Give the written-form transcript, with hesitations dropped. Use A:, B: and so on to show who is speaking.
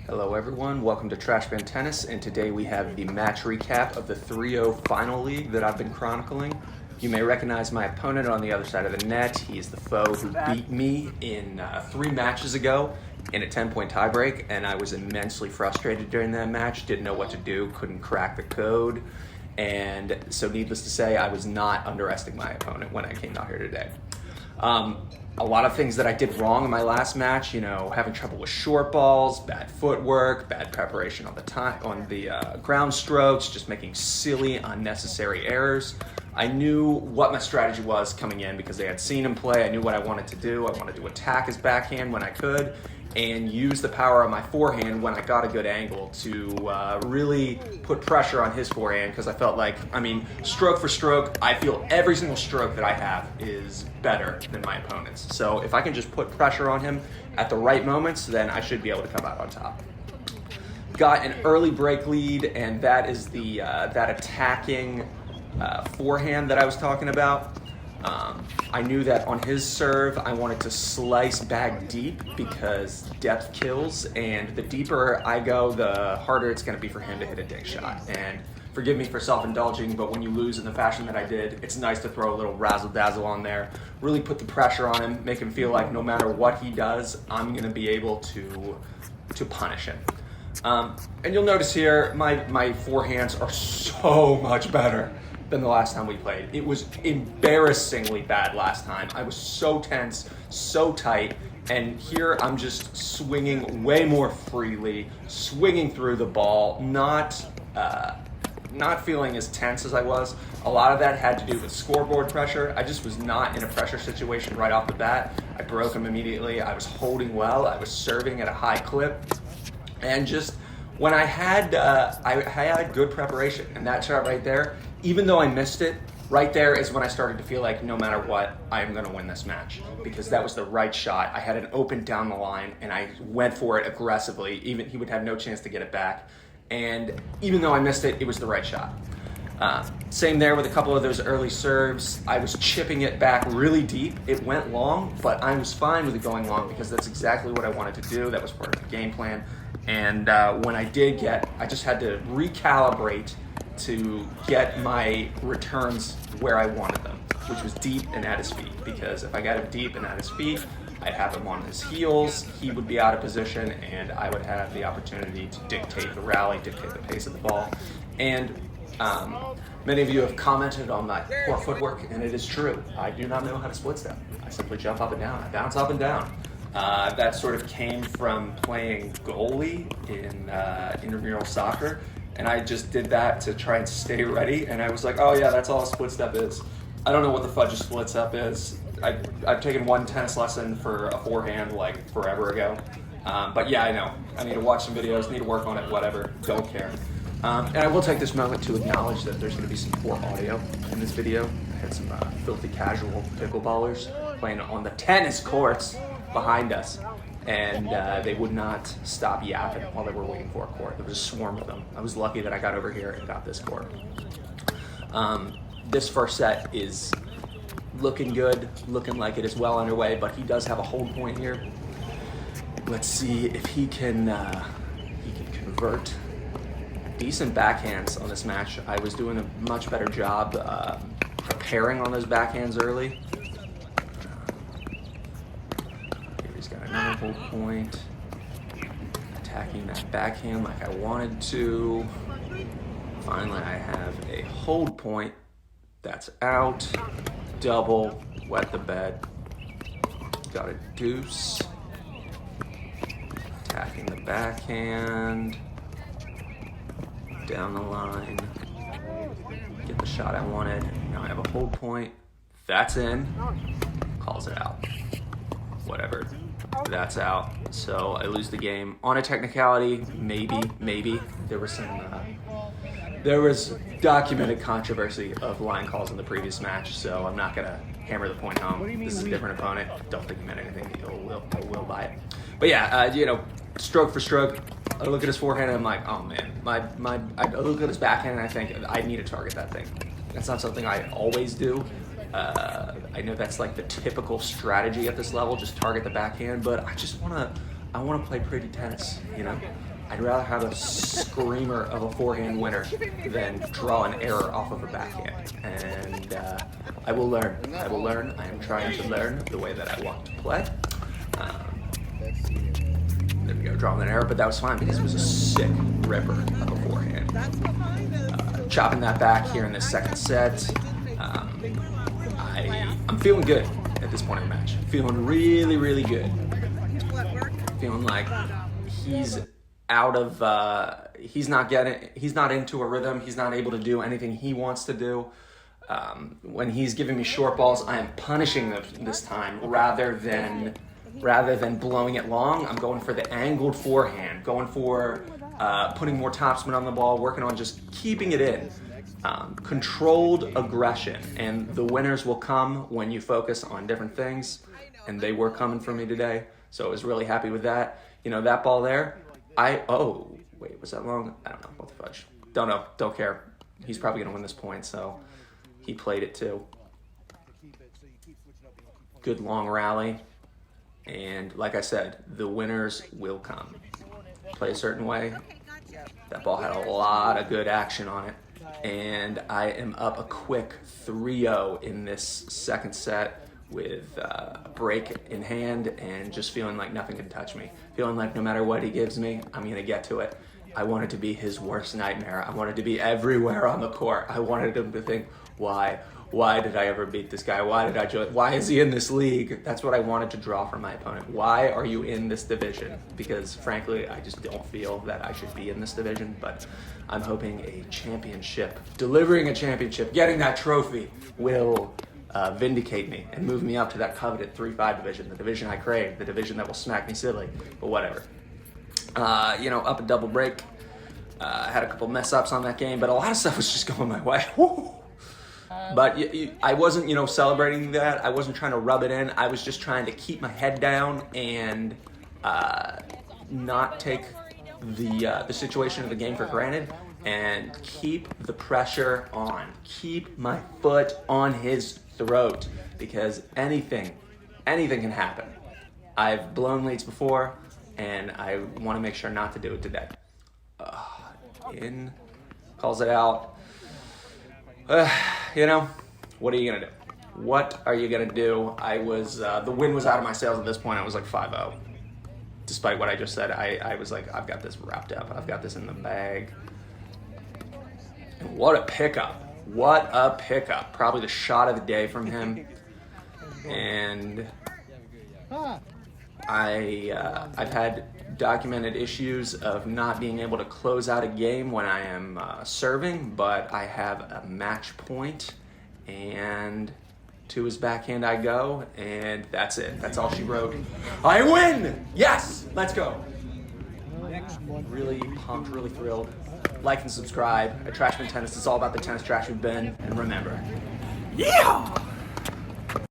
A: Hello everyone, welcome to Trash Bin Tennis, and today we have the match recap of the 3-0 final league that I've been chronicling. You may recognize my opponent on the other side of the net. He is the foe who beat me in 3 matches ago in a 10-point tiebreak, and I was immensely frustrated during that match, didn't know what to do, couldn't crack the code, and so needless to say, I was not underestimating my opponent when I came out here today. A lot of things that I did wrong in my last match, having trouble with short balls, bad footwork, bad preparation on the ground strokes, just making silly, unnecessary errors. I knew what my strategy was coming in because they had seen him play. I knew what I wanted to do. I wanted to attack his backhand when I could and use the power of my forehand when I got a good angle to really put pressure on his forehand, because I felt like, stroke for stroke, I feel every single stroke that I have is better than my opponent's. So if I can just put pressure on him at the right moments, then I should be able to come out on top. Got an early break lead, and that is the that attacking forehand that I was talking about. I knew that on his serve, I wanted to slice back deep because depth kills, and the deeper I go, the harder it's going to be for him to hit a dig shot. And forgive me for self-indulging, but when you lose in the fashion that I did, it's nice to throw a little razzle-dazzle on there, really put the pressure on him, make him feel like no matter what he does, I'm going to be able to punish him. And you'll notice here, my forehands are so much better than the last time we played. It was embarrassingly bad last time. I was so tense, so tight, and here I'm just swinging way more freely, swinging through the ball, not feeling as tense as I was. A lot of that had to do with scoreboard pressure. I just was not in a pressure situation right off the bat. I broke him immediately. I was holding well. I was serving at a high clip, and just when I had good preparation, and that shot right there, even though I missed it, right there is when I started to feel like no matter what, I am going to win this match, because that was the right shot. I had it open down the line, and I went for it aggressively. Even he would have no chance to get it back, and even though I missed it, it was the right shot. Same there with a couple of those early serves. I was chipping it back really deep. It went long, but I was fine with it going long because that's exactly what I wanted to do. That was part of the game plan. And when I did I just had to recalibrate to get my returns where I wanted them, which was deep and at his feet. Because if I got him deep and at his feet, I'd have him on his heels, he would be out of position, and I would have the opportunity to dictate the rally, dictate the pace of the ball. And many of you have commented on my poor footwork, and it is true. I do not know how to split step. I simply jump up and down. I bounce up and down. That sort of came from playing goalie in intramural soccer, and I just did that to try and stay ready, and I was like, oh yeah, that's all a split step is. I don't know what the fudge a split step is. I've taken one tennis lesson for a forehand like forever ago, but yeah, I know. I need to watch some videos, need to work on it, whatever, don't care. And I will take this moment to acknowledge that there's going to be some poor audio in this video. I had some filthy casual pickleballers playing on the tennis courts behind us, and they would not stop yapping while they were waiting for a court. There was a swarm of them. I was lucky that I got over here and got this court. This first set is looking good, looking like it is well underway, but he does have a hold point here. Let's see if he can convert. Decent backhands on this match. I was doing a much better job preparing on those backhands early. Here he's got another hold point. Attacking that backhand like I wanted to. Finally, I have a hold point. That's out. Double. Wet the bed. Got a deuce. Attacking the backhand. Down the line, get the shot I wanted. Now I have a hold point. That's in. Calls it out. Whatever. That's out. So I lose the game. On a technicality, maybe. There was documented controversy of line calls in the previous match, so I'm not gonna hammer the point home. This is a different opponent. Don't think he meant anything. I will buy it. But yeah, stroke for stroke. I look at his forehand and I'm like, oh man, I look at his backhand and I think I need to target that thing. That's not something I always do. I know that's like the typical strategy at this level, just target the backhand, but I I want to play pretty tennis, you know? I'd rather have a screamer of a forehand winner than draw an error off of a backhand. And I will learn. I will learn. I am trying to learn the way that I want to play. There we go, drawing an error, but that was fine because it was a sick ripper of a forehand. Chopping that back here in this second set. I'm feeling good at this point in the match. Feeling really, really good. Feeling like he's out of, he's not into a rhythm. He's not able to do anything he wants to do. When he's giving me short balls, I am punishing them this time rather than blowing it long. I'm going for the angled forehand, going for putting more topspin on the ball, working on just keeping it in. Controlled aggression, and the winners will come when you focus on different things, and they were coming for me today, so I was really happy with that. You know, that ball there, oh, wait, was that long? I don't know, what the fudge. Don't know, don't care. He's probably going to win this point, so he played it too. Good long rally, and like I said, the winners will come. Play a certain way. That ball had a lot of good action on it. And I am up a quick 3-0 in this second set with a break in hand and just feeling like nothing can touch me. Feeling like no matter what he gives me, I'm going to get to it. I wanted to be his worst nightmare. I wanted to be everywhere on the court. I wanted him to think, why did I ever beat this guy? Why did I join? Why is he in this league? That's what I wanted to draw from my opponent. Why are you in this division? Because frankly, I just don't feel that I should be in this division, but I'm hoping a championship, delivering a championship, getting that trophy will vindicate me and move me up to that coveted 3-5 division, the division I crave, the division that will smack me silly, but whatever. Up a double break. Had a couple mess ups on that game, but a lot of stuff was just going my way. Woo! But I wasn't, celebrating that. I wasn't trying to rub it in. I was just trying to keep my head down and not take the situation of the game for granted and keep the pressure on. Keep my foot on his throat because anything can happen. I've blown leads before, and I want to make sure not to do it today. In, calls it out. What are you going to do? What are you going to do? The wind was out of my sails at this point. I was like 5-0. Despite what I just said, I was like, I've got this wrapped up. I've got this in the bag. And what a pickup. What a pickup. Probably the shot of the day from him. And I've had documented issues of not being able to close out a game when I am serving, but I have a match point, and to his backhand I go, and that's it. That's all she wrote. I win! Yes! Let's go. Really pumped, really thrilled. Like and subscribe at Trashman Tennis. It's all about the tennis trash we've been, and remember, yeah!